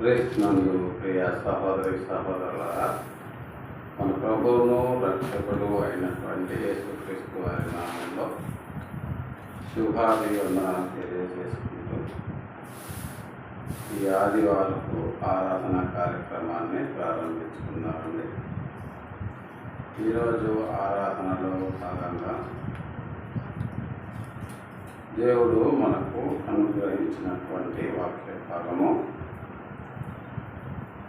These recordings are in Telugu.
క్రీస్తునందు ప్రియ సహోదరి సహోదరులారా, మన ప్రభువును రక్షకుడు అయినటువంటి యేసుక్రీస్తు వారి నామంలో శుభాభివందనాలు తెలియజేసుకుంటూ ఈ ఆదివారపు ఆరాధన కార్యక్రమాన్ని ప్రారంభించుకున్నామండి. ఈరోజు ఆరాధనలో భాగంగా దేవుడు మనకు అనుగ్రహించినటువంటి వాక్య భాగము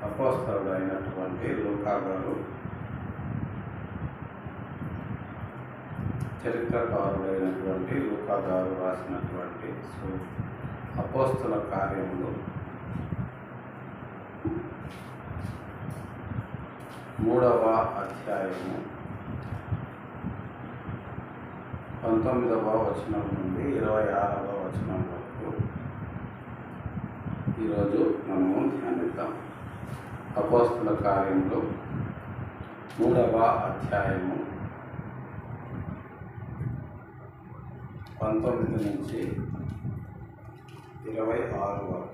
అపోస్తలుడైనటువంటి లూకా గారు చరిత్రకారుడైనటువంటి లూకా గారు రాసినటువంటి అపోస్తల కార్యములు 3వ అధ్యాయము 19వ వచనం నుండి 26వ వచనం వరకు ఈరోజు మనము ధ్యానిద్దాం. అపోస్తల కార్యములు 3వ అధ్యాయము 19 నుంచి 26 వరకు.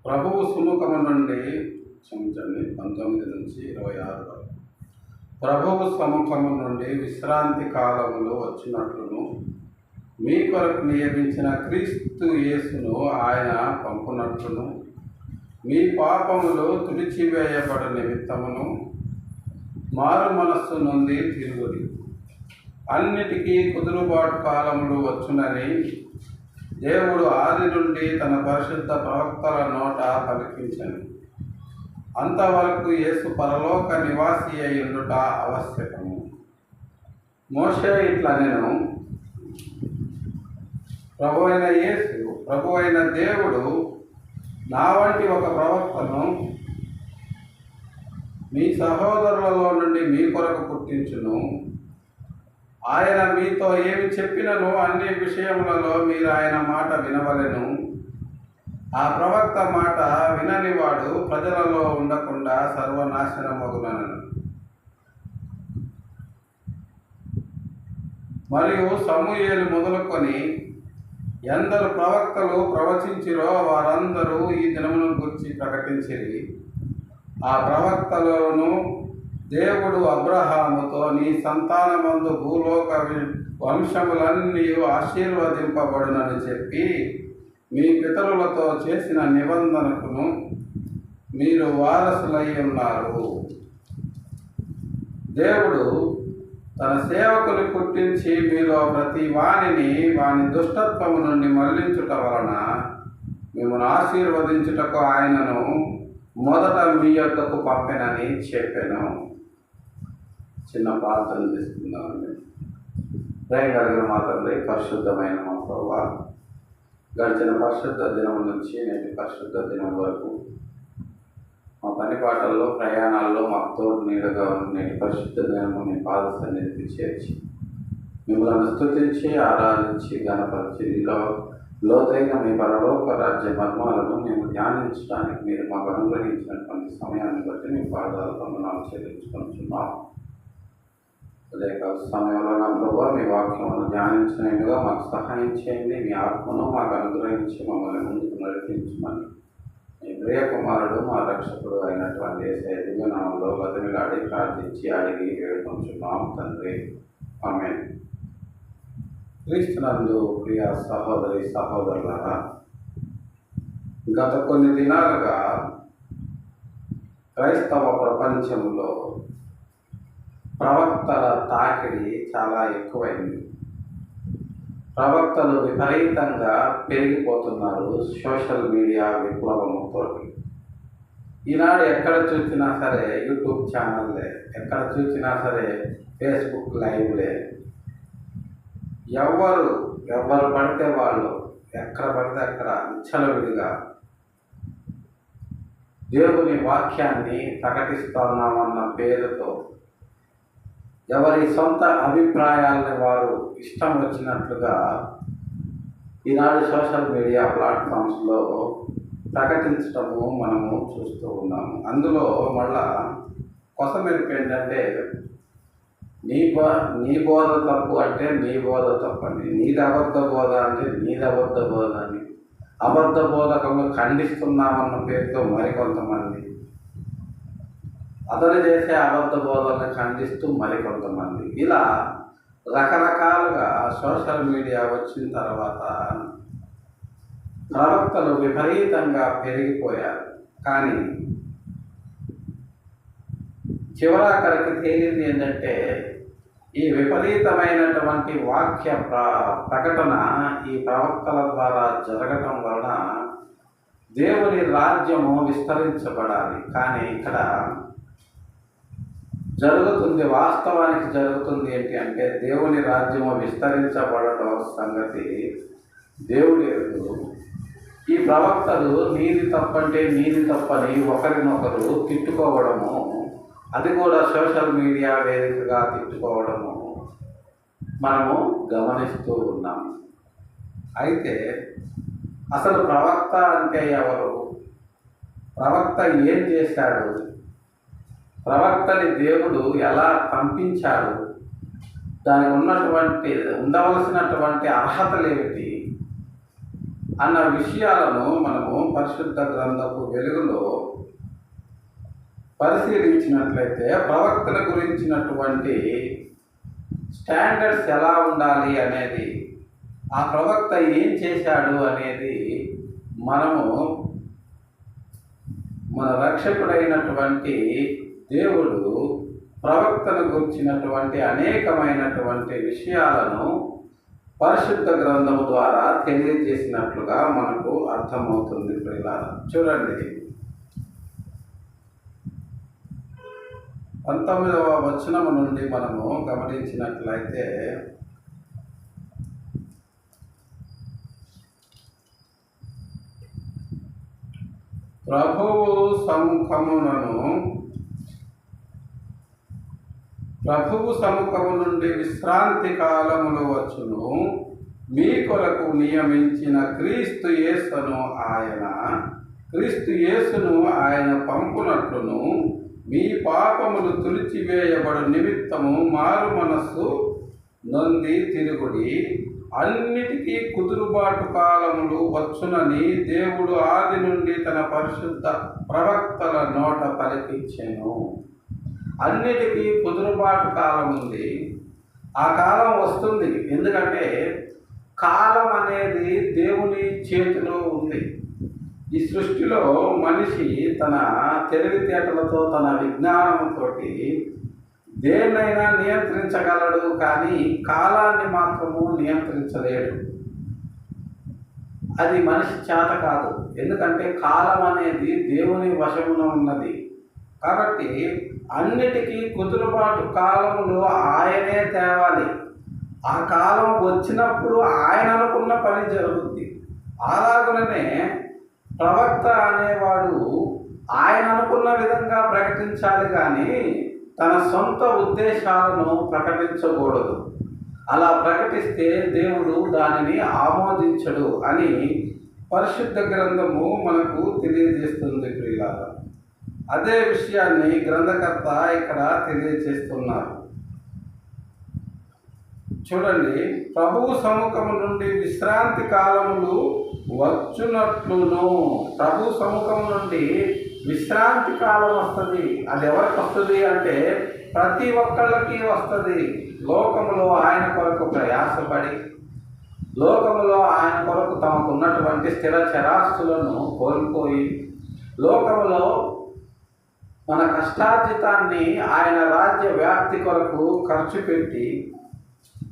ప్రభువు సుముఖము నుండి 19 నుంచి 26 వరకు. ప్రభువు సముఖము నుండి విశ్రాంతి కాలములు వచ్చినట్లును మీ కొరకు నియమించిన క్రీస్తు యేసును ఆయన పంపునట్లును మీ పాపములు తుడిచివేయబడు నిమిత్తమును మారు మనస్సు నుండి తిరుగుడి, అన్నిటికీ కుదురుబాటు కాలములు వచ్చునని దేవుడు ఆది నుండి తన పరిశుద్ధ ప్రవక్తల నోట పలికించెను. అంతవరకు యేసు పరలోక నివాసి అయి ఉండుట ఆవశ్యకము. మోషే ఇట్లనెను, ప్రభు అయిన యేసు, ప్రభు అయిన దేవుడు నా వంటి ఒక ప్రవక్తను మీ సహోదరులలో నుండి మీ కొరకు పుట్టించును. ఆయన మీతో ఏమి చెప్పినను అన్ని విషయములలో మీరు ఆయన మాట వినవలెను. ఆ ప్రవక్త మాట విననివాడు ప్రజలలో ఉండకుండా సర్వనాశనమగునను. మరియు సమూయేలు మొదలుకొని ఎందరు ప్రవక్తలు ప్రవచించిరో వారందరూ ఈ దినమును గురించి ప్రకటించిరి. ఆ ప్రవక్తలను దేవుడు అబ్రహాముతో నీ సంతానమందు భూలోక వంశములన్నీ ఆశీర్వదింపబడునని చెప్పి మీ పితరులతో చేసిన నిబంధనకును మీరు వారసులై ఉన్నారు. దేవుడు తన సేవకుని పుట్టించి మీలో ప్రతి వానిని వాని దుష్టత్వము నుండి మళ్లించుట వలన మిమ్మల్ని ఆశీర్వదించుటకు ఆయనను మొదట మీ యొద్దకు పంపెనని చెప్పాను. చిన్న ప్రార్థన చేసుకుందామండి. దయ కలిగిన మా తండ్రి, పరిశుద్ధమైన మా ప్రభువా, గడిచిన పరిశుద్ధ దినం నుంచి నేటి పరిశుద్ధ దినం వరకు మా పని పాటల్లో ప్రయాణాల్లో మాకు తోడు నీడగా ఉన్న నేటి పరిశుద్ధ దినము మీ పాద సన్నిధికి చేర్చి మిమ్మల్ని స్తుతించి ఆరాధించి గణపరిచి లోతైన మీ పరలోక రాజ్య మర్మాలను మేము ధ్యానించడానికి మీరు మాకు అనుగ్రహించినటువంటి సమయాన్ని బట్టి మీ పాదాలు వందనాలు చెల్లించుకుంటున్నాం. ఉదయకాల సమయంలో నా ప్రభావ మీ వాక్యమును ధ్యానించినట్టుగా మాకు సహాయం చేయండి. మీ ఆత్మను మాకు అనుగ్రహించి మమ్మల్ని ముందుకు నడిపించమని మీ ప్రియ కుమారుడు మా రక్షకుడు అయినటువంటి యేసయ్య నామములో బతిమిలాడి ప్రార్థించి అడిగి వేడుకొంచున్నాం తండ్రి, ఆమేన్. క్రీస్తునందు ప్రియ సహోదరి సహోదరులారా, గత కొన్ని దినాలుగా క్రైస్తవ ప్రపంచంలో ప్రవక్తల తాకిడి చాలా ఎక్కువైంది. ప్రవక్తలు విపరీతంగా పెరిగిపోతున్నారు సోషల్ మీడియా విప్లవంతో. ఈనాడు ఎక్కడ చూసినా సరే యూట్యూబ్ ఛానల్లే, ఎక్కడ చూసినా సరే ఫేస్బుక్ లైవ్లే. ఎవరు పడితే వాళ్ళు ఎక్కడ పడితే అక్కడ విచ్చలవిడిగా దేవుని వాక్యాన్ని ప్రకటిస్తున్నామన్న పేరుతో ఎవరి సొంత అభిప్రాయాలని వారు ఇష్టం వచ్చినట్లుగా ఈనాడు సోషల్ మీడియా ప్లాట్ఫామ్స్లో ప్రకటించటము మనము చూస్తూ ఉన్నాము. అందులో మళ్ళా కొసమెరుపు ఏంటంటే నీ బోధ తప్పు అంటే నీ బోధ తప్పని, నీది అబద్ధ బోధ అంటే నీది అబద్ధ బోధ అని, అబద్ధ బోధకంలో ఖండిస్తున్నామన్న పేరుతో మరికొంతమంది, అతను చేసే అబద్ధ బోధనను ఖండిస్తూ మరికొంతమంది, ఇలా రకరకాలుగా సోషల్ మీడియా వచ్చిన తర్వాత ప్రవక్తలు విపరీతంగా పెరిగిపోయారు. కానీ చివరాఖరికి తేలింది ఏంటంటే ఈ విపరీతమైనటువంటి వాక్య ప్రకటన ఈ ప్రవక్తల ద్వారా జరగటం వలన దేవుని రాజ్యము విస్తరించబడాలి. కానీ ఇక్కడ వాస్తవానికి జరుగుతుంది ఏంటి అంటే దేవుని రాజ్యము విస్తరించబడటం సంగతి దేవుడి ఎదురు ఈ ప్రవక్తలు నీది తప్పంటే నీది తప్పని ఒకరినొకరు తిట్టుకోవడము, అది కూడా సోషల్ మీడియా వేదికగా తిట్టుకోవడము మనము గమనిస్తూ ఉన్నాము. అయితే అసలు ప్రవక్త అంటే ఎవరు? ప్రవక్త ఏం చేశాడు? ప్రవక్తని దేవుడు ఎలా పంపించాడు? దానికి ఉండవలసినటువంటి అర్హతలు ఏమిటి అన్న విషయాలను మనము పరిశుద్ధ గ్రంథపు వెలుగులో పరిశీలించినట్లయితే ప్రవక్తల గురించినటువంటి స్టాండర్డ్స్ ఎలా ఉండాలి అనేది, ఆ ప్రవక్త ఏం చేశాడు అనేది మనము మన రక్షకుడైనటువంటి దేవుడు ప్రవక్తను గురించినటువంటి అనేకమైనటువంటి విషయాలను పరిశుద్ధ గ్రంథము ద్వారా తెలియజేసినట్లుగా మనకు అర్థమవుతుంది. చూడండి, 19వ వచనము నుండి మనము గమనించినట్లయితే ప్రభువు సముఖము నుండి విశ్రాంతి కాలములు వచ్చును, మీ కొరకు నియమించిన క్రీస్తు యేసును ఆయన పంపునట్లును, మీ పాపములు తుడిచివేయబడు నిమిత్తము మారు మనస్సు నొంది తిరుగుడి, అన్నిటికీ కుదురుబాటు కాలములు వచ్చునని దేవుడు ఆది నుండి తన పరిశుద్ధ ప్రవక్తల నోట పలికించెను. అన్నిటికీ కుదురుబాటు కాలం ఉంది. ఆ కాలం వస్తుంది. ఎందుకంటే కాలం అనేది దేవుని చేతిలో ఉంది. ఈ సృష్టిలో మనిషి తన తెలివితేటలతో, తన విజ్ఞానంతో దేన్నైనా నియంత్రించగలడు, కానీ కాలాన్ని మాత్రము నియంత్రించలేడు. అది మనిషి చేత కాదు. ఎందుకంటే కాలం అనేది దేవుని వశమున ఉన్నది. కాబట్టి అన్నిటికీ కుదురుబాటు కాలములు ఆయనే తేవాలి. ఆ కాలం వచ్చినప్పుడు ఆయన అనుకున్న పని జరుగుద్ది. అలాగనే ప్రవక్త అనేవాడు ఆయన అనుకున్న విధంగా ప్రకటించాలి, కానీ తన సొంత ఉద్దేశాలను ప్రకటించకూడదు. అలా ప్రకటిస్తే దేవుడు దానిని ఆమోదించడు అని పరిశుద్ధ గ్రంథము మనకు తెలియజేస్తుంది. ప్రియులారా, అదే విషయాన్ని గ్రంథకర్త ఇక్కడ తెలియజేస్తున్నారు. చూడండి, ప్రభువు సముఖము నుండి విశ్రాంతి కాలములు వచ్చునట్లును. ప్రభు సముఖం నుండి విశ్రాంతి కాలం వస్తుంది. అది ఎవరికి వస్తుంది అంటే ప్రతి ఒక్కళ్ళకి వస్తుంది. లోకములో ఆయన కొరకు ప్రయాసపడి, లోకములో ఆయన కొరకు తమకున్నటువంటి స్థిర చరాస్తులను కోల్పోయి, లోకములో మన కష్టార్జితాన్ని ఆయన రాజ్య వ్యాప్తి కొరకు ఖర్చు పెట్టి,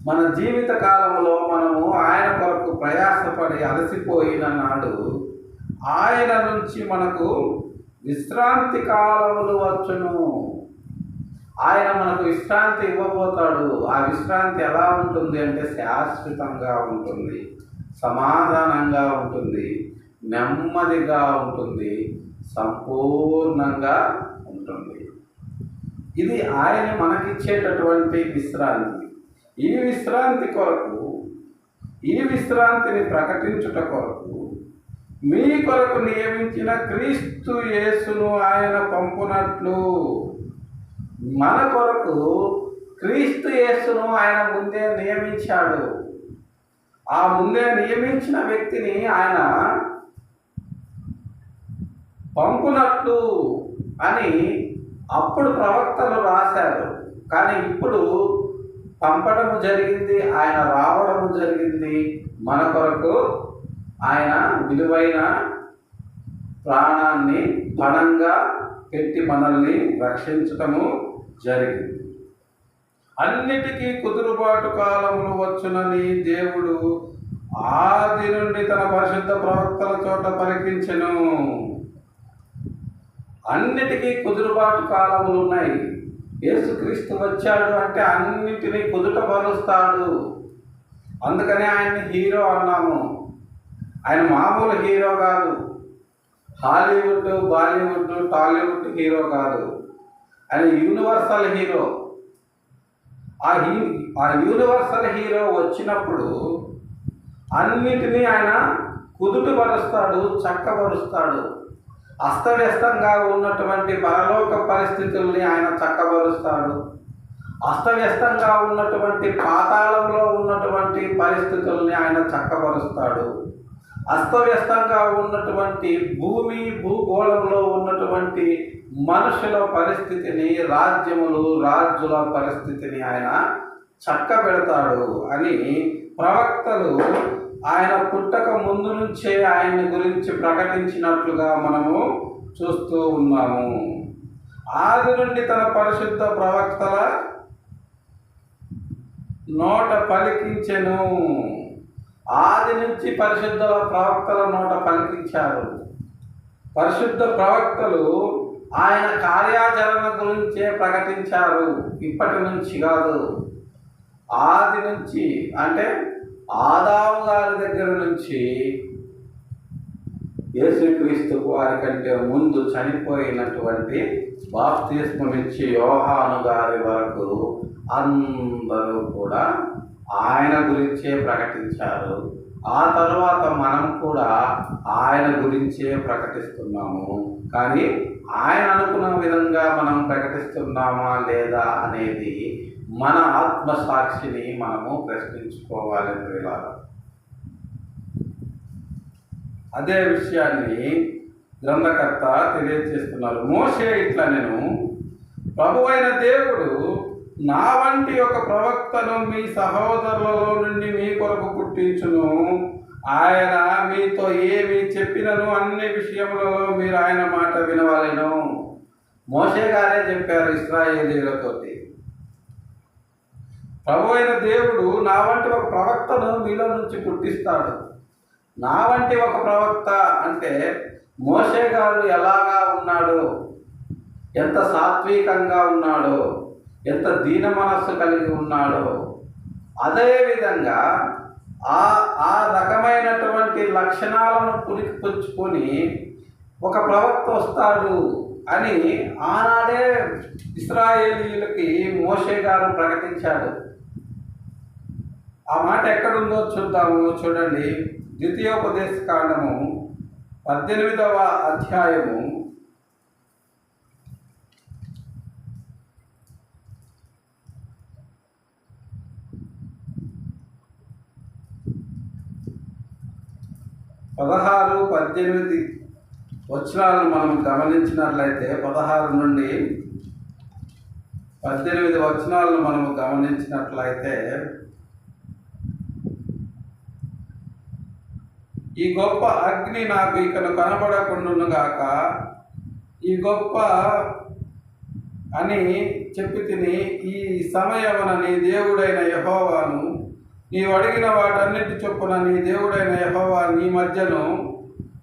మన జీవిత కాలంలో మనము ఆయన కొరకు ప్రయాసపడి అలసిపోయిన నాడు ఆయన నుంచి మనకు విశ్రాంతి కాలములు వచ్చును. ఆయన మనకు విశ్రాంతి ఇవ్వబోతాడు. ఆ విశ్రాంతి ఎలా ఉంటుంది అంటే శాశ్వతంగా ఉంటుంది, సమాధానంగా ఉంటుంది, నెమ్మదిగా ఉంటుంది, సంపూర్ణంగా ఉంటుంది. ఇది ఆయన మనకిచ్చేటటువంటి విశ్రాంతి. ఈ విశ్రాంతి కొరకు, ఈ విశ్రాంతిని ప్రకటించుట కొరకు మీ కొరకు నియమించిన క్రీస్తు యేసును ఆయన పంపునట్లు, మన కొరకు క్రీస్తు యేసును ఆయన ముందే నియమించాడు. ఆ ముందే నియమించిన వ్యక్తిని ఆయన పంపునట్లు అని అప్పుడు ప్రవక్తలు రాశారు. కానీ ఇప్పుడు పంపడము జరిగింది, ఆయన రావడము జరిగింది. మన కొరకు ఆయన విలువైన ప్రాణాన్ని పణంగా పెట్టి మనల్ని రక్షించటము జరిగింది. అన్నిటికీ కుదురుబాటు కాలములు వచ్చునని దేవుడు ఆది నుండి తన పరిశుద్ధ ప్రవక్తల చోట పలికించెను. అన్నిటికీ కుదురుబాటు కాలములు ఉన్నాయి. యేసుక్రీస్తు వచ్చాడు అంటే అన్నిటినీ కుదుటపరుస్తాడు. అందుకనే ఆయన్ని హీరో అన్నాము. ఆయన మామూలు హీరో కాదు, హాలీవుడ్, బాలీవుడ్, టాలీవుడ్ హీరో కాదు. ఆయన యూనివర్సల్ హీరో. ఆ యూనివర్సల్ హీరో వచ్చినప్పుడు అన్నిటినీ ఆయన కుదుటపరుస్తాడు, చక్కబరుస్తాడు. అస్తవ్యస్తంగా ఉన్నటువంటి పరలోక పరిస్థితుల్ని ఆయన చక్కబరుస్తాడు. అస్తవ్యస్తంగా ఉన్నటువంటి పాతాళంలో ఉన్నటువంటి పరిస్థితుల్ని ఆయన చక్కబరుస్తాడు. అస్తవ్యస్తంగా ఉన్నటువంటి భూగోళంలో ఉన్నటువంటి మనుషుల పరిస్థితిని, రాజ్యుల పరిస్థితిని ఆయన చక్కబెడతాడు అని ప్రవక్తలు ఆయన పుట్టక ముందు నుంచే ఆయన్ని గురించి ప్రకటించినట్లుగా మనము చూస్తూ ఉన్నాము. ఆది నుండి తన పరిశుద్ధ ప్రవక్తల నోట పలికించెను. ఆది నుంచి పరిశుద్ధ ప్రవక్తల నోట పలికించారు. పరిశుద్ధ ప్రవక్తలు ఆయన కార్యాచరణ గురించే ప్రకటించారు. ఇప్పటి నుంచి కాదు, ఆది నుంచి అంటే ఆదాము గారి దగ్గర నుంచి యేసుక్రీస్తు వారి కంటే ముందు చనిపోయినటువంటి బాప్తిస్మమిచ్చి యోహాను గారి వరకు అందరూ కూడా ఆయన గురించే ప్రకటించారు. ఆ తర్వాత మనం కూడా ఆయన గురించే ప్రకటిస్తున్నాము. కానీ ఆయన అనుకున్న విధంగా మనం ప్రకటిస్తున్నామా లేదా అనేది మన ఆత్మసాక్షిని మనము ప్రశ్నించుకోవాలి. అదే విషయాన్ని గ్రంథకర్త తెలియజేస్తున్నారు. మోషే ఇట్లా, నేను ప్రభువైన దేవుడు నా వంటి ఒక ప్రవక్తను మీ సహోదరులలో నుండి మీ కొరకు పుట్టించును. ఆయన మీతో ఏమి చెప్పినను అన్ని విషయములలో మీరు ఆయన మాట వినవలెను. మోషే గారే చెప్పారు ఇశ్రాయేలీయులతోటి. ప్రభువైన దేవుడు నా వంటి ఒక ప్రవక్తను మీలో నుంచి పుట్టిస్తాడు. నా వంటి ఒక ప్రవక్త అంటే మోషే గారు ఎలాగా ఉన్నాడో, ఎంత సాత్వికంగా ఉన్నాడో, ఎంత దీన మనస్సు కలిగి ఉన్నాడో, అదేవిధంగా ఆ రకమైనటువంటి లక్షణాలను పుచ్చుకొని ఒక ప్రవక్త వస్తాడు అని ఆనాడే ఇశ్రాయేలీయులకి మోషే గారు ప్రకటించాడు. ఆ మాట ఎక్కడుందో చూద్దాము. చూడండి, ద్వితీయోపదేశకాండము 18వ అధ్యాయము 16, 18 వచనాలను మనం గమనించినట్లయితే 16 నుండి 18 వచనాలను మనము గమనించినట్లయితే, ఈ గొప్ప అగ్ని నాకు ఇకను కనబడకుండునుగాక, ఈ గొప్ప అని చెప్పి తిని, ఈ సమయమున నీ దేవుడైన యెహోవాను నీవు అడిగిన వాటన్నిటి చొప్పున నీ దేవుడైన యెహోవా నీ మధ్యను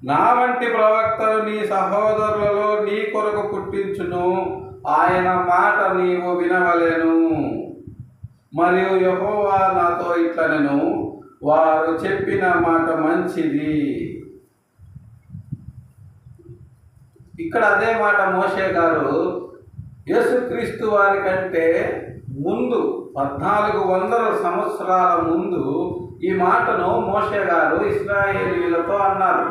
నా వంటి ప్రవక్తలు నీ సహోదరులలో నీ కొరకు పుట్టించును. ఆయన మాట నీవు వినవలెను. మరియు యెహోవా నాతో ఇట్లనెను, వారు చెప్పిన మాట మంచిది. ఇక్కడ అదే మాట మోషే గారు యేసుక్రీస్తు వారి కంటే ముందు 1400 సంవత్సరాల ముందు ఈ మాటను మోషే గారు ఇశ్రాయేలీయులతో అన్నారు.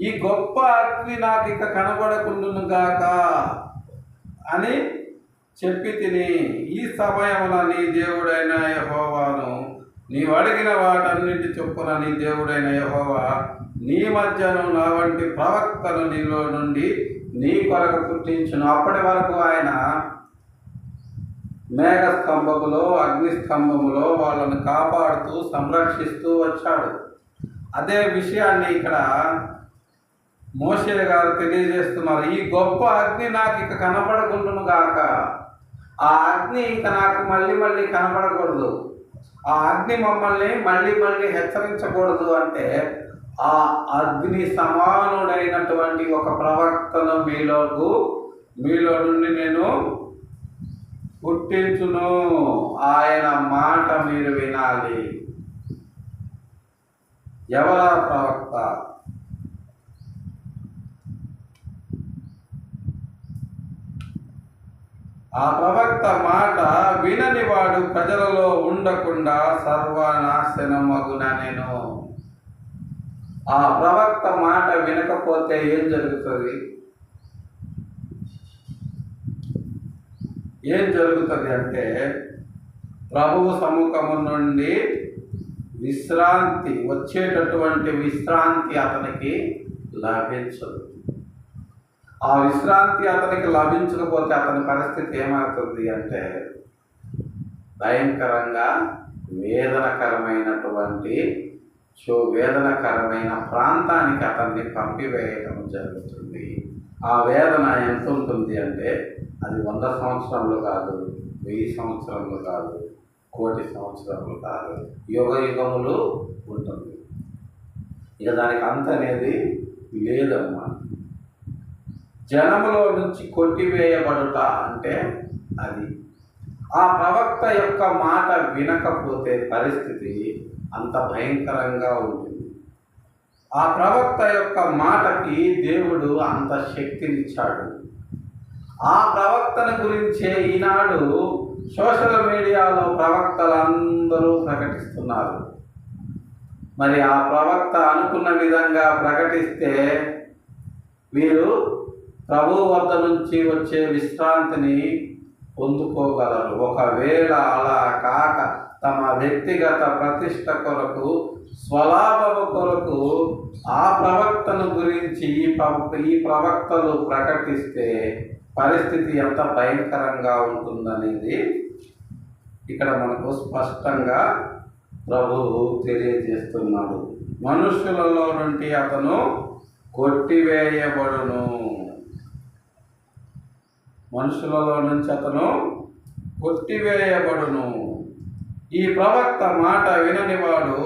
ఈ గొప్ప అగ్ని నాకు ఇక కనబడకుండును గాక అని చెప్పి తిని, ఈ సమయమున నీ దేవుడైన యెహోవాను నీవు అడిగిన వాటన్నింటి చొప్పున నీ దేవుడైన యెహోవా నీ మధ్యను నా వంటి ప్రవక్తను నీలో నుండి నీ కొరకు పుట్టించును. అప్పటి వరకు ఆయన మేఘస్తంభములో అగ్నిస్తంభములో వాళ్ళను కాపాడుతూ సంరక్షిస్తూ వచ్చాడు. అదే విషయాన్ని ఇక్కడ మోషే గారు తెలియజేస్తున్నారు. ఈ గొప్ప అగ్ని నాకు ఇక కనపడకుండును గాక. ఆ అగ్ని ఇక నాకు మళ్ళీ కనపడకూడదు. ఆ అగ్ని మమ్మల్ని మళ్ళీ హెచ్చరించకూడదు అంటే ఆ అగ్ని సమానుడైనటువంటి ఒక ప్రవక్తను మీలో నుండి నేను పుట్టించును. ఆయన మాట మీరు వినాలి. ఎవరా ప్రవక్త? ఆ ప్రవక్త మాట వినని వాడు ప్రజలలో ఉండకుండా సర్వనాశనమగునెను. ఆ ప్రవక్త మాట వినకపోతే ఏం జరుగుతుంది? అంటే ప్రభువు సముఖము నుండి వచ్చేటటువంటి విశ్రాంతి అతనికి లభించదు. ఆ విశ్రాంతి అతనికి లభించకపోతే అతని పరిస్థితి ఏమవుతుంది అంటే భయంకరంగా వేదనకరమైన ప్రాంతానికి అతన్ని పంపివేయటం జరుగుతుంది. ఆ వేదన ఎంత ఉంటుంది అంటే అది 100 సంవత్సరములు కాదు, 1000 సంవత్సరములు కాదు, 1,000,000 సంవత్సరములు కాదు, యుగములు ఉంటుంది. ఇక దానికి అంత అనేది లేదన్నమాట. జనములో నుంచి కొట్టివేయబడుట అంటే అది. ఆ ప్రవక్త యొక్క మాట వినకపోతే పరిస్థితి అంత భయంకరంగా ఉంటుంది. ఆ ప్రవక్త యొక్క మాటకి దేవుడు అంత శక్తినిచ్చాడు. ఆ ప్రవక్తను గురించే ఈనాడు సోషల్ మీడియాలో ప్రవక్తలందరూ ప్రకటిస్తున్నారు. మరి ఆ ప్రవక్త అనుకున్న విధంగా ప్రకటిస్తే వీరు ప్రభువు వద్ద నుంచి వచ్చే విశ్రాంతిని పొందుకోగలరు. ఒకవేళ అలా కాక తమ వ్యక్తిగత ప్రతిష్ట కొరకు, స్వలాభము కొరకు ఆ ప్రవక్తను గురించి ఈ ప్రవక్తలు ప్రకటిస్తే పరిస్థితి ఎంత భయంకరంగా ఉంటుందనేది ఇక్కడ మనకు స్పష్టంగా ప్రభువు తెలియజేస్తున్నాడు. మనుషులలో నుండి అతను కొట్టివేయబడును. మనుషులలో నుంచి అతను కొట్టివేయబడును. ఈ ప్రవక్త మాట విననివాడు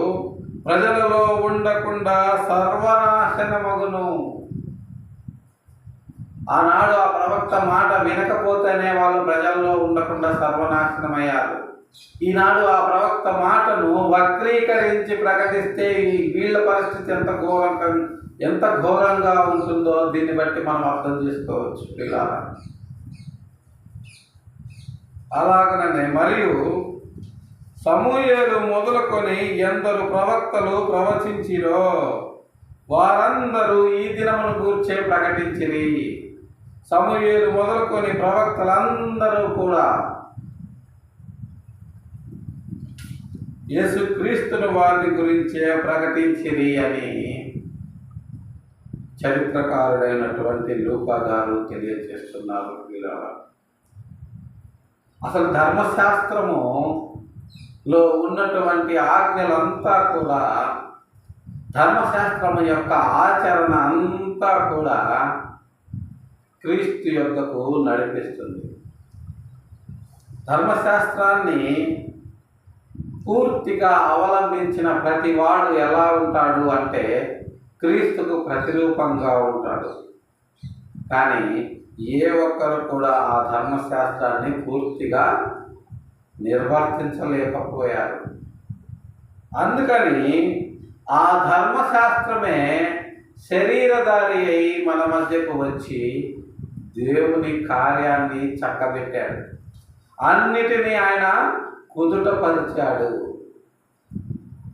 ప్రజలలో ఉండకుండా సర్వనాశనమగును. ఆనాడు ఆ ప్రవక్త మాట వినకపోతేనే వాళ్ళు ప్రజల్లో ఉండకుండా సర్వనాశనమయ్యారు. ఈనాడు ఆ ప్రవక్త మాటను వక్రీకరించి ప్రకటిస్తే వీళ్ళ పరిస్థితి ఎంత ఘోరంగా ఉంటుందో దీన్ని బట్టి మనం అర్థం చేసుకోవచ్చు. ఇలా అలాగనే మరియు సమూయేలు మొదలుకొని ఎందరు ప్రవక్తలు ప్రవచించిరో వారందరూ ఈ దినమును గూర్చే ప్రకటించిరి. సమూయేలు మొదలుకొని ప్రవక్తలందరూ కూడా యేసుక్రీస్తును వారి గురించే ప్రకటించిరి అని చరిత్రకారుడైనటువంటి లూకా గారు తెలియజేస్తున్నారు. అసలు ధర్మశాస్త్రములో ఉన్నటువంటి ఆజ్ఞలంతా కూడా, ధర్మశాస్త్రము యొక్క ఆచరణ అంతా కూడా క్రీస్తు యొద్దకు నడిపిస్తుంది. ధర్మశాస్త్రాన్ని పూర్తిగా అవలంబించిన ప్రతి వాడు ఎలా ఉంటాడు అంటే క్రీస్తుకు ప్రతిరూపంగా ఉంటాడు. కానీ ఏ ఒక్కరు కూడా ఆ ధర్మశాస్త్రాన్ని పూర్తిగా నిర్వర్తించలేకపోయారు. అందుకని ఆ ధర్మశాస్త్రమే శరీరధారి అయి మన మధ్యకు వచ్చి దేవుని కార్యాన్ని చక్కబెట్టాడు. అన్నిటినీ ఆయన కుదుటపరిచాడు.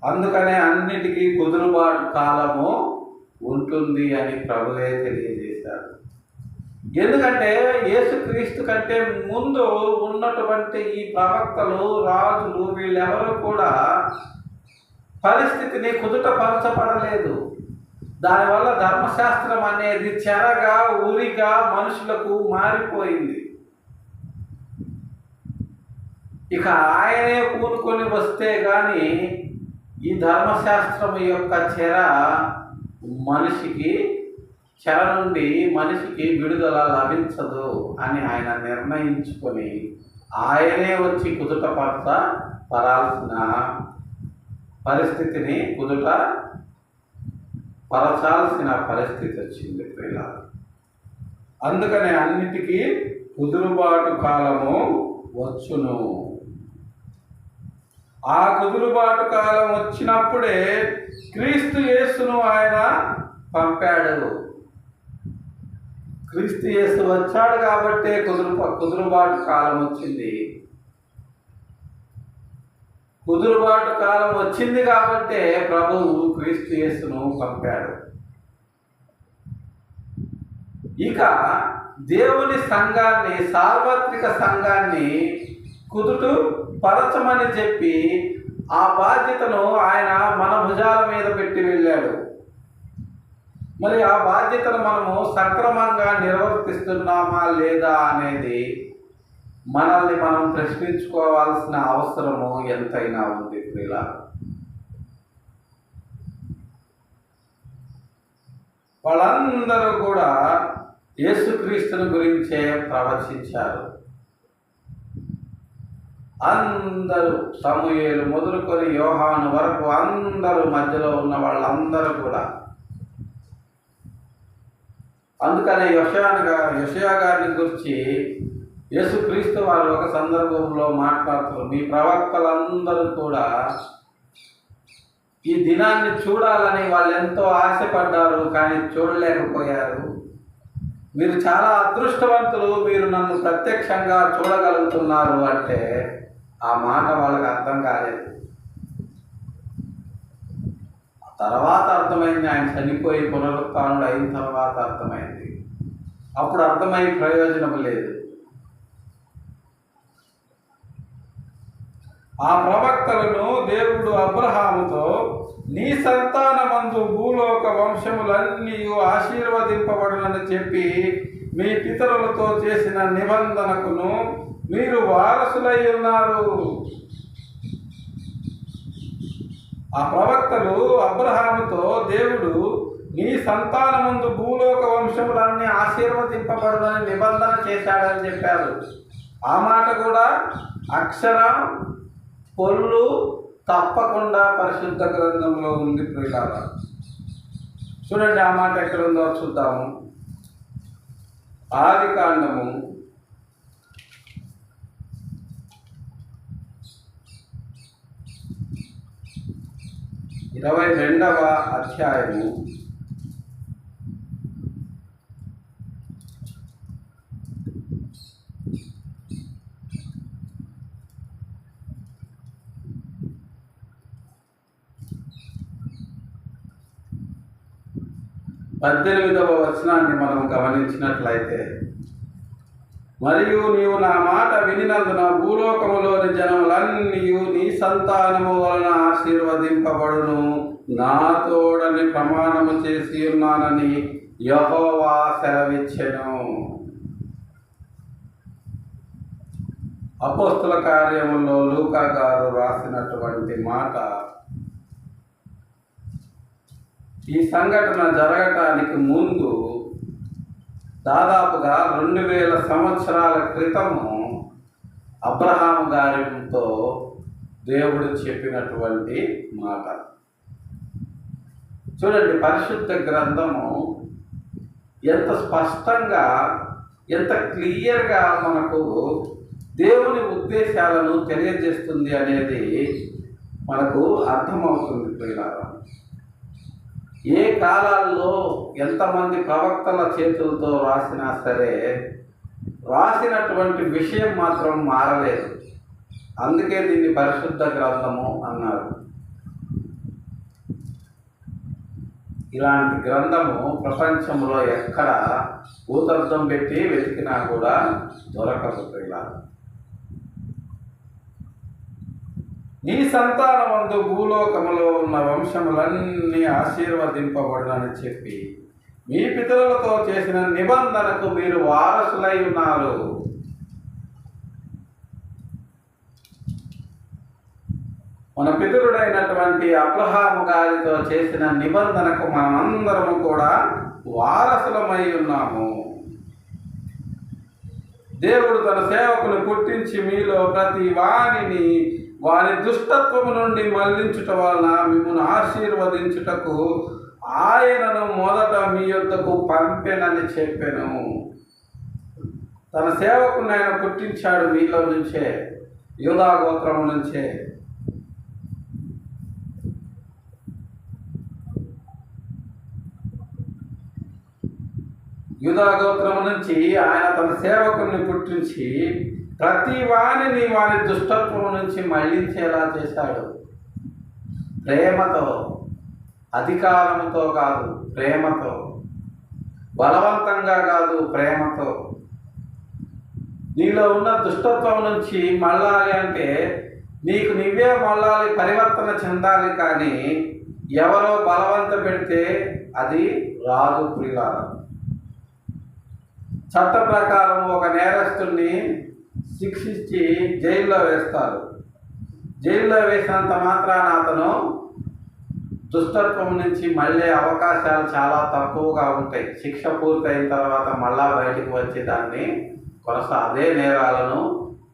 అందుకనే అన్నిటికీ కుదురుబాటు కాలము ఉంటుంది అని ప్రభువే తెలియజేశారు. ఎందుకంటే యేసుక్రీస్తు కంటే ముందు ఉన్నటువంటి ఈ ప్రవక్తలు, రాజులు వీళ్ళెవరూ కూడా పరిస్థితిని కుదుటపరచబడలేదు. దానివల్ల ధర్మశాస్త్రం అనేది చెరగా, ఉరిగా మనుషులకు మారిపోయింది. ఇక ఆయనే కూనుకొని వస్తే కానీ ఈ ధర్మశాస్త్రం యొక్క చెర నుండి మనిషికి విడుదల లభించదు అని ఆయన నిర్ణయించుకొని ఆయనే వచ్చి పరాల్సిన పరిస్థితిని పరచాల్సిన పరిస్థితి వచ్చింది పిల్లలు. అందుకనే అన్నిటికీ కుదురుబాటు కాలము వచ్చును. ఆ కుదురుబాటు కాలం వచ్చినప్పుడే క్రీస్తు యేసును ఆయన పంపాడు. క్రీస్తు యేసు వచ్చాడు కాబట్టే కుదురుబాటు కాలం వచ్చింది. కుదురుబాటు కాలం వచ్చింది కాబట్టే ప్రభువు క్రీస్తు యేసును పంపాడు. ఇక దేవుని సంఘాన్ని, సార్వత్రిక సంఘాన్ని కుదుటు పరచమని చెప్పి ఆ బాధ్యతను ఆయన మన భుజాల మీద పెట్టి వెళ్ళాడు. మరి ఆ బాధ్యతను మనము సక్రమంగా నిర్వర్తిస్తున్నామా లేదా అనేది మనల్ని మనం ప్రశ్నించుకోవాల్సిన అవసరము ఎంతైనా ఉంది ప్రియులా. వాళ్ళందరూ కూడా యేసుక్రీస్తుని గురించే ప్రవచించారు. అందరూ, సమూయేలు మొదలుకొని యోహాను వరకు అందరూ, మధ్యలో ఉన్న వాళ్ళందరూ కూడా. అందుకనే యెషయా గారిని గురించి యేసుక్రీస్తు వారు ఒక సందర్భంలో మాట్లాడుతారు. మీ ప్రవక్తలందరూ కూడా ఈ దినాన్ని చూడాలని వాళ్ళు ఎంతో ఆశపడ్డారు, కానీ చూడలేకపోయారు. మీరు చాలా అదృష్టవంతులు, మీరు నన్ను ప్రత్యక్షంగా చూడగలుగుతున్నారు అంటే ఆ మాట వాళ్ళకి అర్థం కాలేదు. తర్వాత అర్థమైంది, ఆయన చనిపోయి పునరుత్థానుడు అయిన తర్వాత అర్థమైంది. అప్పుడు అర్థమై ప్రయోజనం లేదు. ఆ ప్రవక్తలను దేవుడు అబ్రహాముతో, నీ సంతానమందు భూలోక వంశములన్నీ ఆశీర్వదింపబడునని చెప్పి మీ పితరులతో చేసిన నిబంధనకును మీరు వారసులై ఉన్నారు. ఆ ప్రవక్తలు అబ్రహాముతో దేవుడు నీ సంతానమందు భూలోక వంశములన్నీ ఆశీర్వదింపబడునని నిబంధన చేశాడని చెప్పారు. ఆ మాట కూడా అక్షరం పొల్లు తప్పకుండా పరిశుద్ధ గ్రంథంలో ఉంది ప్రియులారా. చూడండి ఆ మాట ఎక్కడ ఉందో చూద్దాము. ఆదికాండము 22వ అధ్యాయము 18వ వచనాన్ని మనం గమనించినట్లయితే, మరియు నీవు నా మాట వినినందున భూలోకములోని జనములన్నీ నీ సంతానము వలన ఆశీర్వదింపబడును, నా తోడని ప్రమాణము చేసి ఉన్నానని యెహోవా సెలవిచ్చెను. అపోస్తుల కార్యములో లూకా గారు రాసినటువంటి మాట, ఈ సంఘటన జరగటానికి ముందు దాదాపుగా 2000 సంవత్సరాల క్రితము అబ్రహాము గారితో దేవుడు చెప్పినటువంటి మాట. చూడండి, పరిశుద్ధ గ్రంథము ఎంత స్పష్టంగా, ఎంత క్లియర్గా మనకు దేవుని ఉద్దేశాలను తెలియజేస్తుంది అనేది మనకు అర్థమవుతుంది ప్రియులారా. ఏ కాలాల్లో ఎంతమంది ప్రవక్తల చేతులతో రాసినా సరే రాసినటువంటి విషయం మాత్రం మారలేదు. అందుకే దీన్ని పరిశుద్ధ గ్రంథము అన్నారు. ఇలాంటి గ్రంథము ప్రపంచంలో ఎక్కడ భూతద్దం పెట్టి వెతికినా కూడా దొరకదు ప్రియులారా. నీ సంతానమందు భూలోకములో ఉన్న వంశములన్నీ ఆశీర్వదింపబడునని చెప్పి మీ పితరులతో చేసిన నిబంధనకు మీరు వారసులై ఉన్నారు. మన పితరుడైనటువంటి అబ్రహాము గారితో చేసిన నిబంధనకు మనమందరము కూడా వారసులమై ఉన్నాము. దేవుడు తన సేవకుని పుట్టించి మీలో ప్రతి వానిని వారి దుష్టత్వము నుండి మళ్లించుట వలన మిమ్మల్ని ఆశీర్వదించుటకు ఆయనను మొదట మీ యొద్దకు పంపెనని చెప్పెను. తన సేవకుని ఆయన పుట్టించాడు మీలో నుంచే, యూదా గోత్రము నుంచే. యూదా గోత్రము నుంచి ఆయన తన సేవకుని పుట్టించి ప్రతి వానిని వాని దుష్టత్వము నుంచి మళ్లించేలా చేశాడు. ప్రేమతో, అధికారముతో కాదు, ప్రేమతో, బలవంతంగా కాదు, ప్రేమతో. నీలో ఉన్న దుష్టత్వం నుంచి మళ్ళాలి అంటే నీకు నువ్వే మళ్ళాలి, పరివర్తన చెందాలి. కానీ ఎవరో బలవంత పెడితే అది రాదు ప్రియులారా. చట్ట ప్రకారం ఒక నేరస్తుడిని శిక్షించి జైల్లో వేస్తారు. జైల్లో వేసినంత మాత్రాన అతను దుష్టత్వం నుంచి మళ్ళీ అవకాశాలు చాలా తక్కువగా ఉంటాయి. శిక్ష పూర్తయిన తర్వాత మళ్ళా బయటకు వచ్చి దాన్ని అదే నేరాలను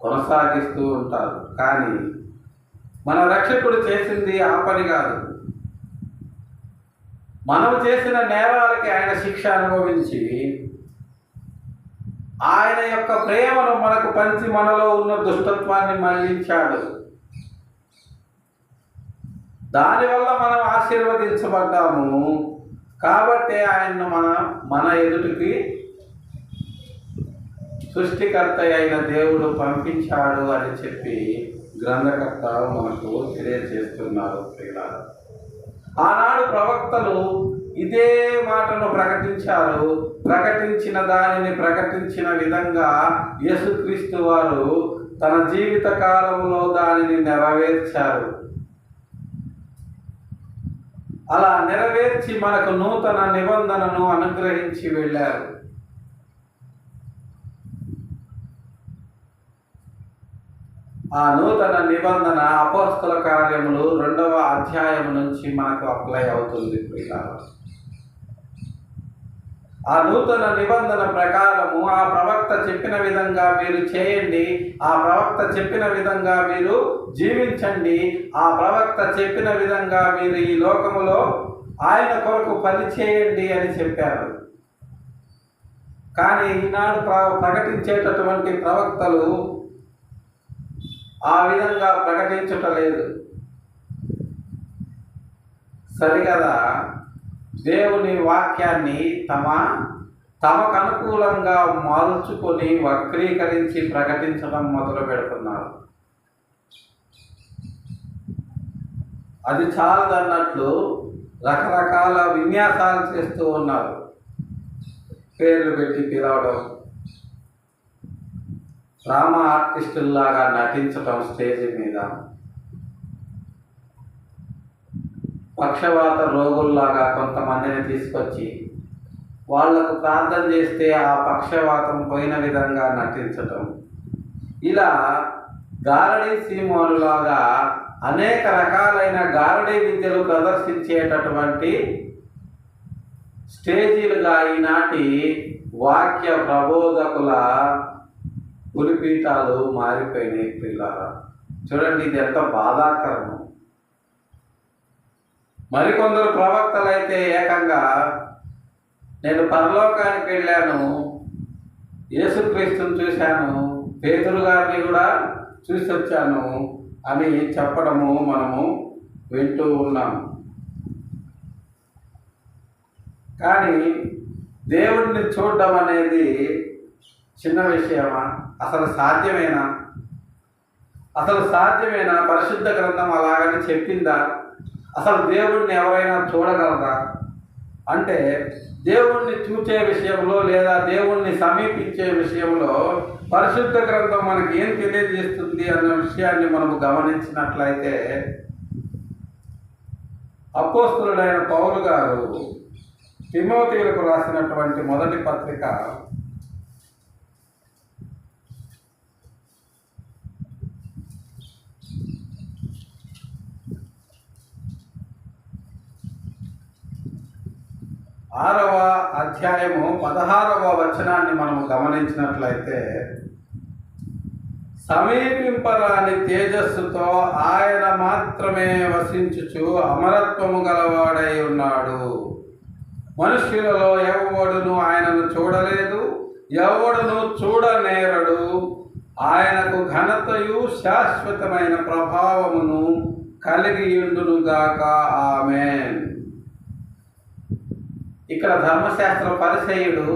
కొనసాగిస్తూ ఉంటారు. కానీ మన రక్షకుడు చేసింది ఆ పని కాదు. మనం చేసిన నేరాలకి ఆయన శిక్ష అనుభవించి ఆయన యొక్క ప్రేమను మనకు పంచి మనలో ఉన్న దుష్టత్వాన్ని మళ్లించాడు. దానివల్ల మనం ఆశీర్వదించబడ్డాము. కాబట్టి ఆయన్ను మన ఎదుటికి సృష్టికర్త అయిన దేవుడు పంపించాడు అని చెప్పి గ్రంథకర్త మనకు తెలియజేస్తున్నారు ప్రియులారా. ఆనాడు ప్రవక్తలు ఇదే మాటను ప్రకటించారు. ప్రకటించిన దానిని ప్రకటించిన విధంగా యేసుక్రీస్తు వారు తన జీవిత కాలంలో దానిని నెరవేర్చారు. అలా నెరవేర్చి మనకు నూతన నిబంధనను అనుగ్రహించి వెళ్ళారు. ఆ నూతన నిబంధన అపోస్తల కార్యములు 2వ అధ్యాయం నుంచి మనకు అప్లై అవుతుంది. ఆ నూతన నిబంధన ప్రకారము ఆ ప్రవక్త చెప్పిన విధంగా మీరు చేయండి, ఆ ప్రవక్త చెప్పిన విధంగా మీరు జీవించండి, ఆ ప్రవక్త చెప్పిన విధంగా మీరు ఈ లోకములో ఆయన కొరకు పని చేయండి అని చెప్పారు. కానీ ఈనాడు ప్రకటించేటటువంటి ప్రవక్తలు ఆ విధంగా ప్రకటించటలేదు. సరిగదా దేవుని వాక్యాన్ని తమకు అనుకూలంగా మార్చుకొని వక్రీకరించి ప్రకటించడం మొదలు పెడుతున్నారు. అది చాలదన్నట్లు రకరకాల విన్యాసాలు చేస్తూ ఉన్నారు. పేర్లు పెట్టి పిలవడం, డ్రామా ఆర్టిస్టుల్లాగా నటించడం స్టేజ్ మీద, పక్షవాత రోగుల్లాగా కొంతమందిని తీసుకొచ్చి వాళ్లకు ప్రార్థన చేస్తే ఆ పక్షవాతం పోయిన విధంగా నటించటం, ఇలా గారడీ సీమోనులాగా అనేక రకాలైన గారడీ విద్యలు ప్రదర్శించేటటువంటి స్టేజీలుగా ఈనాటి వాక్య ప్రబోధకుల పులిపీఠాలు మారిపోయినాయి పిల్లరా. చూడండి, ఇది ఎంత బాధాకరము. మరికొందరు ప్రవక్తలైతే ఏకంగా నేను పరలోకానికి వెళ్ళాను, యేసుక్రీస్తుని చూశాను, పేతురు గారిని కూడా చూసి వచ్చాను అని చెప్పడము మనము వింటూ ఉన్నాం. కానీ దేవుడిని చూడడం అనేది చిన్న విషయమా? అసలు సాధ్యమేనా? పరిశుద్ధ గ్రంథం అలాగని చెప్పిందా? అసలు దేవుడిని ఎవరైనా చూడగలరా? అంటే దేవుణ్ణి చూసే విషయంలో లేదా దేవుణ్ణి సమీపించే విషయంలో పరిశుద్ధ గ్రంథం మనకి ఏం తెలియజేస్తుంది అన్న విషయాన్ని మనము గమనించినట్లయితే, అపోస్తలుడైన పౌలు గారు తిమోతిలకు రాసినటువంటి మొదటి పత్రిక 6వ అధ్యాయము 16వ వచనాన్ని మనము గమనించినట్లయితే, సమీపింపరాని తేజస్సుతో ఆయన మాత్రమే వసించుచు అమరత్వము గలవాడై ఉన్నాడు. మనుష్యులలో ఎవడును ఆయనను చూడలేదు, ఎవడును చూడనేరడు. ఆయనకు ఘనతయు శాశ్వతమైన ప్రభావమును కలిగియుండునుగాక. ఆమేన్. ఇక్కడ ధర్మశాస్త్ర పరిసయ్యుడు,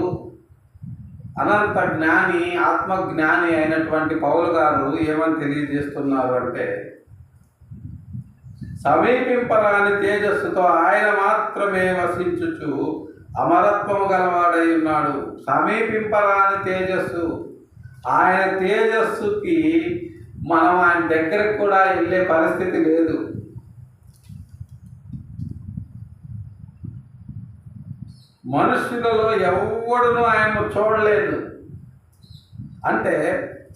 అనంత జ్ఞాని, ఆత్మజ్ఞాని అయినటువంటి పౌలు గారు ఏమని తెలియజేస్తున్నారు అంటే, సమీపింపరాని తేజస్సుతో ఆయన మాత్రమే వసించుచు అమరత్వము గలవాడై ఉన్నాడు. సమీపింపరాని తేజస్సు, ఆయన తేజస్సుకి మనం ఆయన దగ్గరకు కూడా వెళ్ళే పరిస్థితి లేదు. మనుషులలో ఎవడును ఆయన్ను చూడలేదు. అంటే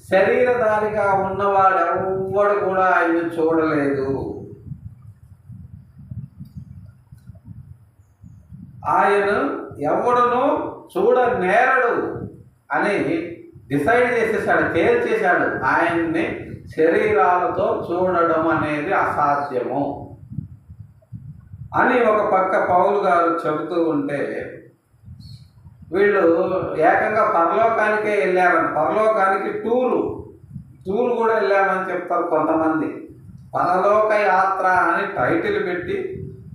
శరీరధారిగా ఉన్నవాడు ఎవడు కూడా ఆయన్ని చూడలేదు. ఆయన ఎవడును చూడనేరడు అని డిసైడ్ చేసేసాడు, తేల్చేశాడు. ఆయన్ని శరీరాలతో చూడడం అనేది అసాధ్యము అని ఒక పక్క పౌలు గారు చెబుతూ ఉంటే, వీళ్ళు ఏకంగా పరలోకానికే వెళ్ళారని, పరలోకానికి టూరు కూడా వెళ్ళామని చెప్తారు కొంతమంది. పరలోక యాత్ర అని టైటిల్ పెట్టి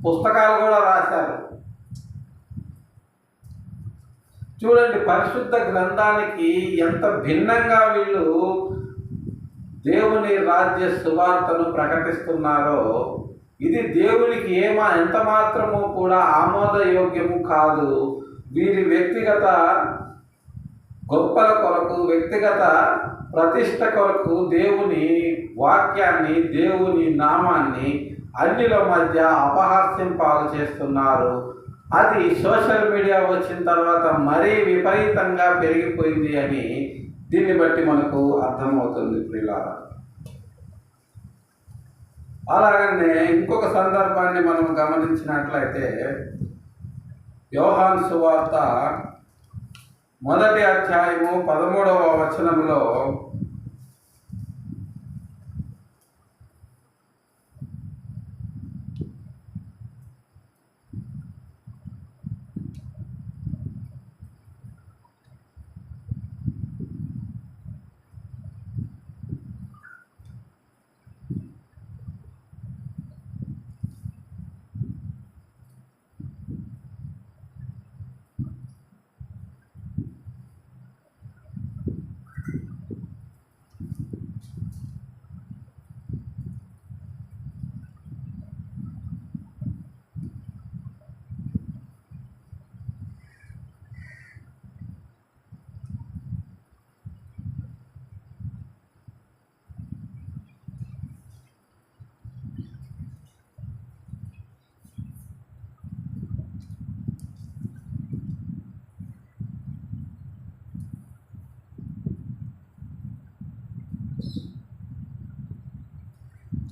పుస్తకాలు కూడా రాశారు. చూడండి, పరిశుద్ధ గ్రంథానికి ఎంత భిన్నంగా వీళ్ళు దేవుని రాజ్య సువార్తను ప్రకటిస్తున్నారో, ఇది దేవునికి ఎంత మాత్రము కూడా ఆమోదయోగ్యము కాదు. వీరి వ్యక్తిగత గొప్పల కొరకు, వ్యక్తిగత ప్రతిష్ట కొరకు దేవుని వాక్యాన్ని, దేవుని నామాన్ని అన్యుల మధ్య అపహాస్యం పాలు చేస్తున్నారు. అది సోషల్ మీడియా వచ్చిన తర్వాత మరీ విపరీతంగా పెరిగిపోయింది అని దీన్ని బట్టి మనకు అర్థమవుతుంది ప్రియులారా. అలాగనే ఇంకొక సందర్భాన్ని మనం గమనించినట్లయితే, యోహాను సువార్త 1వ అధ్యాయము 13వ వచనంలో,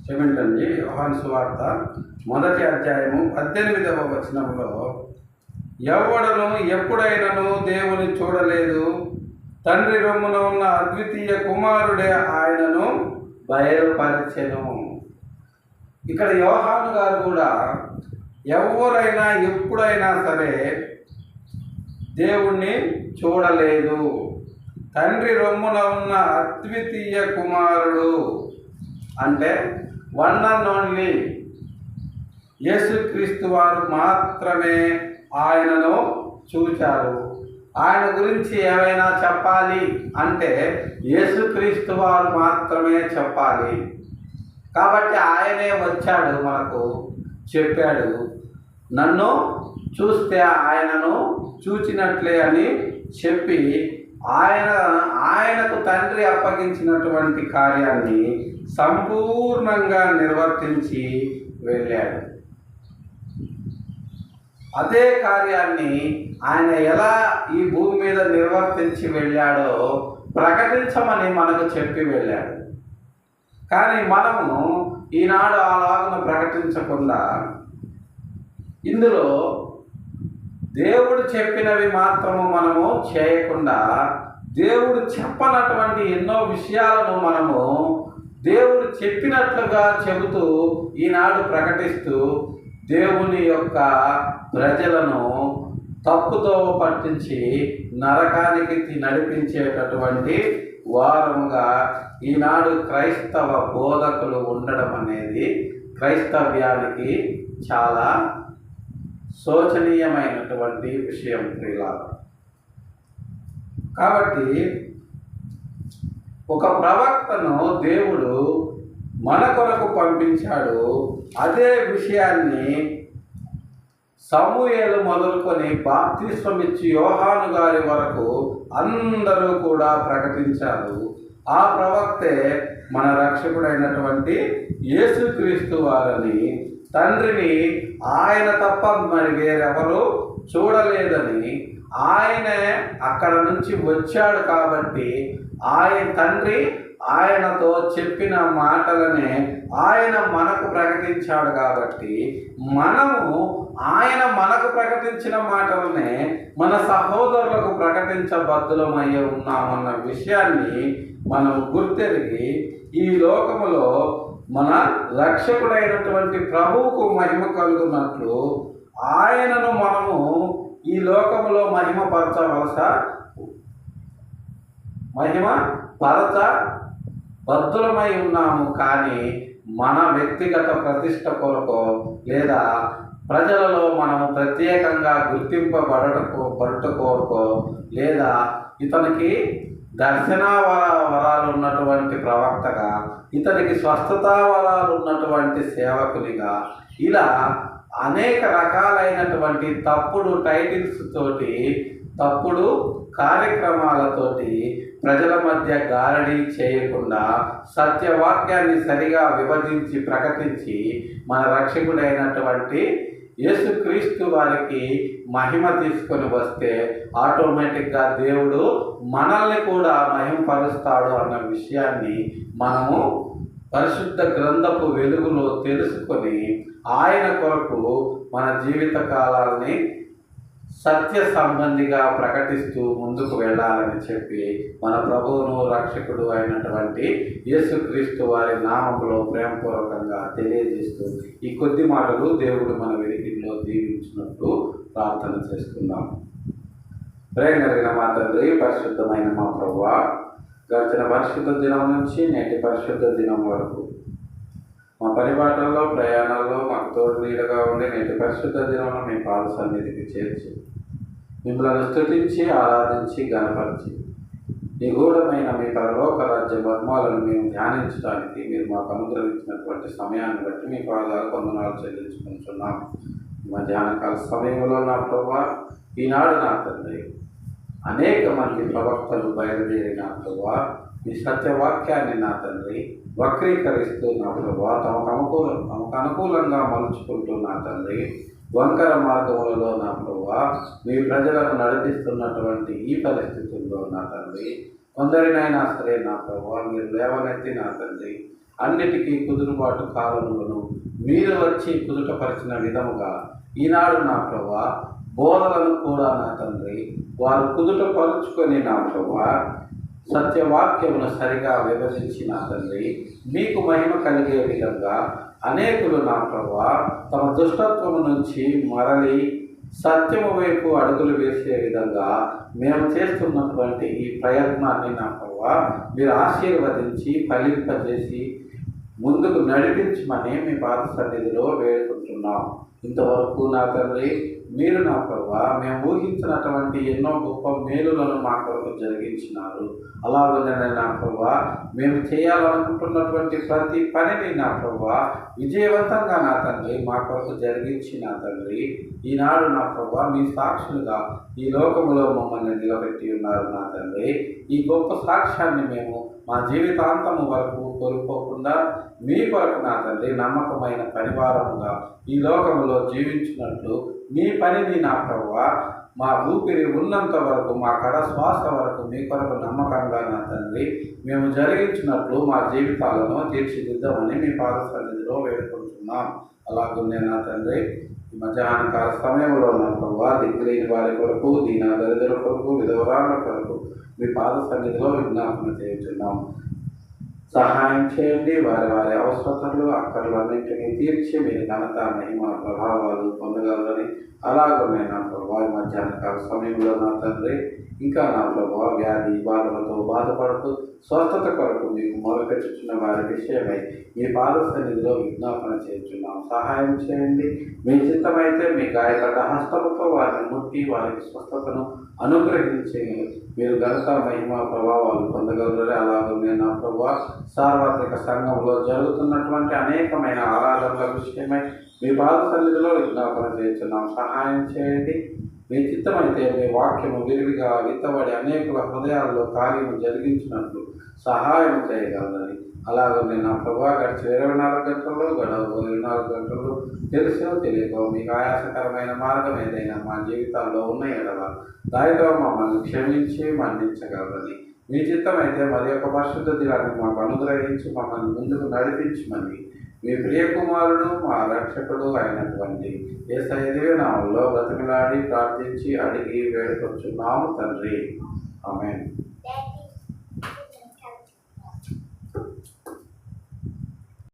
క్షమించండి, యోహాను సువార్త 1వ అధ్యాయము 18వ వచనంలో, ఎవడను ఎప్పుడైనను దేవుని చూడలేదు, తండ్రి రొమ్మున ఉన్న అద్వితీయ కుమారుడే ఆయనను బయలుపరిచెను. ఇక్కడ యోహాను గారు కూడా ఎవరైనా ఎప్పుడైనా సరే దేవుణ్ణి చూడలేదు. తండ్రి రొమ్మున ఉన్న అద్వితీయ కుమారుడు అంటే వన్ అండ్ ఓన్లీ యేసుక్రీస్తు వారు మాత్రమే ఆయనను చూచారు. ఆయన గురించి ఏమైనా చెప్పాలి అంటే యేసుక్రీస్తు వారు మాత్రమే చెప్పాలి. కాబట్టి ఆయనే వచ్చాడు, మనకు చెప్పాడు, నన్ను చూస్తే ఆయనను చూచినట్లే అని చెప్పి ఆయనకు తండ్రి అప్పగించినటువంటి కార్యాన్ని సంపూర్ణంగా నిర్వర్తించి వెళ్ళాడు. అదే కార్యాన్ని ఆయన ఎలా ఈ భూమి మీద నిర్వర్తించి వెళ్ళాడో ప్రకటించమని మనకు చెప్పి వెళ్ళాడు. కానీ మనము ఈనాడు అలాగున ప్రకటించకుండా ఇందులో దేవుడు చెప్పినవి మాత్రము మనము చేయకుండా దేవుడు చెప్పనటువంటి ఎన్నో విషయాలను మనము దేవుడు చెప్పినట్లుగా చెబుతూ ఈనాడు ప్రకటిస్తూ దేవుని యొక్క ప్రజలను తప్పుతో పట్టించి నరకానికి నడిపించేటటువంటి వారముగా ఈనాడు క్రైస్తవ బోధకులు ఉండడం అనేది క్రైస్తవ్యానికి చాలా శోచనీయమైనటువంటి విషయం ప్రియులారా. కాబట్టి ఒక ప్రవక్తను దేవుడు మన కొరకు పంపించాడు. అదే విషయాన్ని సమూయేలు మొదలుకొని బాప్తిస్మమిచ్చి యోహాను గారి వరకు అందరూ కూడా ప్రకటించారు. ఆ ప్రవక్తే మన రక్షకుడైనటువంటి యేసుక్రీస్తు వారని, తండ్రిని ఆయన తప్ప మరి వేరెవరు చూడలేదని, ఆయనే అక్కడ నుంచి వచ్చాడు కాబట్టి తండ్రి ఆయనతో చెప్పిన మాటలనే ఆయన మనకు ప్రకటించాడు కాబట్టి మనము ఆయన మనకు ప్రకటించిన మాటలనే మన సహోదరులకు ప్రకటించబద్ధులమయ్యే ఉన్నామన్న విషయాన్ని మనం గుర్తెరిగి ఈ లోకములో మన రక్షకుడైనటువంటి ప్రభువుకు మహిమ కలుగున్నట్లు ఆయనను మనము ఈ లోకములో బద్ధులమై ఉన్నాము. కానీ మన వ్యక్తిగత ప్రతిష్ట కొరకు లేదా ప్రజలలో మనము ప్రత్యేకంగా గుర్తింపబడట కోరుకో లేదా ఇతనికి దర్శనా వరాలు ఉన్నటువంటి ప్రవక్తగా, ఇతనికి స్వస్థతా వరాలు ఉన్నటువంటి సేవకునిగా, ఇలా అనేక రకాలైనటువంటి తప్పుడు టైటిల్స్ తోటి, తప్పుడు కార్యక్రమాలతోటి ప్రజల మధ్య గారడీ చేయకుండా సత్యవాక్యాన్ని సరిగా విభజించి ప్రకటించి మన రక్షకుడైనటువంటి యేసుక్రీస్తు వారికి మహిమ తీసుకొని వస్తే ఆటోమేటిక్గా దేవుడు మనల్ని కూడా మహిమపరుస్తాడు అన్న విషయాన్ని మనము పరిశుద్ధ గ్రంథపు వెలుగులో తెలుసుకొని ఆయన కొరకు మన జీవిత కాలాన్ని సత్య సంబంధిగా ప్రకటిస్తూ ముందుకు వెళ్ళాలని చెప్పి మన ప్రభువును రక్షకుడు అయినటువంటి యేసుక్రీస్తు వారి నామములో ప్రేమపూర్వకంగా తెలియజేస్తూ ఈ కొద్ది మాటలు దేవుడు మన వెలికిలో దీవించినట్లు ప్రార్థన చేసుకుందాం. ప్రేమ కలిగిన మా తండ్రి, పరిశుద్ధమైన మా ప్రభువా, గడిచిన పరిశుద్ధ దినం నుంచి నేటి పరిశుద్ధ దినం వరకు మా పరిపాలనలో ప్రయాణాల్లో మాకు తోడు నీడగా ఉండి నేటి పరిశుద్ధ దినంలో మీ పాద సన్నిధికి చేర్చి మిమ్మల్ని స్తుతించి ఆరాధించి గణపరిచి నిగూఢమైన మీ పరలోక రాజ్య మర్మాలను మేము ధ్యానించడానికి మీరు మాకు అనుగ్రహించినటువంటి సమయాన్ని బట్టి మీ పాదాలు వందనాలు చెల్లించుకుంటున్నాం. మధ్యాహ్నకాల సమయంలో నా ప్రభువా, ఈనాడు నా తండ్రి అనేక మంది ప్రవక్తలు బయలుదేరిన ప్రభువా, మీ సత్యవాక్యాన్ని నా తండ్రి వక్రీకరిస్తూ నా ప్రభువా తమకు అనుకూలంగా మలుచుకుంటూ నా తండ్రి వంకర మార్గములలో నా ప్రభువా మీ ప్రజలను నడిపిస్తున్నటువంటి ఈ పరిస్థితుల్లో నా తండ్రి కొందరినైనా సరే నా ప్రభువా మీరు లేవనెత్తి నా తండ్రి అన్నిటికీ కుదురుబాటు కాలములను మీరు వచ్చి కుదుటపరిచిన విధముగా ఈనాడు నా ప్రభువా బోధలను కూడా నా తండ్రి వారు కుదుటపరుచుకొని నా ప్రభువా సత్యవాక్యమును సరిగా విభజించి నా తండ్రి మీకు మహిమ కలిగే విధంగా అనేకులు నా ప్రభువా తమ దుష్టత్వము నుంచి మరలి సత్యము వైపు అడుగులు వేసే విధంగా మేము చేస్తున్నటువంటి ఈ ప్రయత్నాన్ని నా ప్రభువా మీరు ఆశీర్వదించి ఫలింపజేసి ముందుకు నడిపించమని మీ పాద సన్నిధిలో వేడుకుంటున్నాం. ఇంతవరకు నా తండ్రి మీరు నా ప్రభువా మేము ఊహించినటువంటి ఎన్నో గొప్ప మేలులను మా కొరకు జరిగించినారు. అలాగనే నా ప్రభువా మేము చేయాలనుకుంటున్నటువంటి ప్రతి పనిని నా ప్రభువా విజయవంతంగా నా తండ్రి మా కొరకు జరిగించి నా తండ్రి ఈనాడు నా ప్రభువా మీ సాక్షులుగా ఈ లోకములో మమ్మల్ని నిలబెట్టి ఉన్నారు నా తండ్రి. ఈ గొప్ప సాక్ష్యాన్ని మేము మా జీవితాంతము వరకు కోల్పోకుండా మీ కొరకు నా తండ్రి నమ్మకమైన పరివారముగా ఈ లోకములో జీవించినట్లు మీ పనిని నా ప్రభువా మా ఊపిరి ఉన్నంత వరకు మా కడ శ్వాస వరకు మీ కొరకు నమ్మకంగా నా తండ్రి మేము జరిగించినట్లు మా జీవితాలను తీర్చిదిద్దామని మీ పాద సన్నిధిలో వేడుకుంటున్నాం. అలాగే నా తండ్రి ఈ మధ్యాహ్నకాల సమయంలో నా ప్రభువా దిక్కులేని వారి కొరకు దీన దరిద్రుల కొరకు విధవరాల కొరకు మీ పాద సన్నిధిలో విజ్ఞాపన చేస్తున్నాం. సహాయం చేయండి. వారి వారి అవసరతలు అక్కర్లన్నింటినీ తీర్చి మీరు ఘనత మహిమ ప్రభావాలు పొందగలరని అలాగే నా ప్రభావ మధ్యాహ్నకాల సమయంలో నా తండ్రి ఇంకా నా ప్రభావ వ్యాధి బాధలతో బాధపడుతూ స్వస్థత కొరకు మీకు మొదలుపెట్టుచున్న వారి విషయమై మీ పాద సన్నిధిలో విజ్ఞాపన చేస్తున్నాం. సహాయం చేయండి. మీ చిత్తమైతే మీ గాయపడ్డ హస్తముతో వారిని ముట్టి వారికి స్వస్థతను అనుగ్రహించి మీరు ఘనత మహిమ ప్రభావాలు పొందగలరని అలాగే నా ప్రభావ సార్వత్రిక సంఘంలో జరుగుతున్నటువంటి అనేకమైన ఆరాధనల విషయమై మీ పాద సన్నిధిలో విజ్ఞాపన చేస్తున్నాం. సహాయం చేయండి. మీ చిత్తమైతే మీ వాక్యము విరివిగా విత్తబడి అనేకుల హృదయాల్లో కార్యము జరిగించినట్లు సహాయం చేయగలరని అలాగే నా ప్రభా గడిచి 24 గంటల్లో గడవ 24 గంటలు తెలిసో తెలియకో మీకు ఆయాసకరమైన మార్గం ఏదైనా మా జీవితాల్లో ఉన్న ఎడల దానితో మమ్మల్ని క్షమించి మన్నించగలరని మీ చిత్తమైతే మరి యొక్క పరిశుద్ధ దినాన్ని మాకు అనుగ్రహించి మమ్మల్ని ముందుకు నడిపించమని మీ ప్రియకుమారుడు మా రక్షకుడు అయినటువంటి యేసయ్య దివ్య నామములో బ్రతిమలాడి ప్రార్థించి అడిగి వేడుకొచ్చున్నాము తండ్రి. ఆమేన్.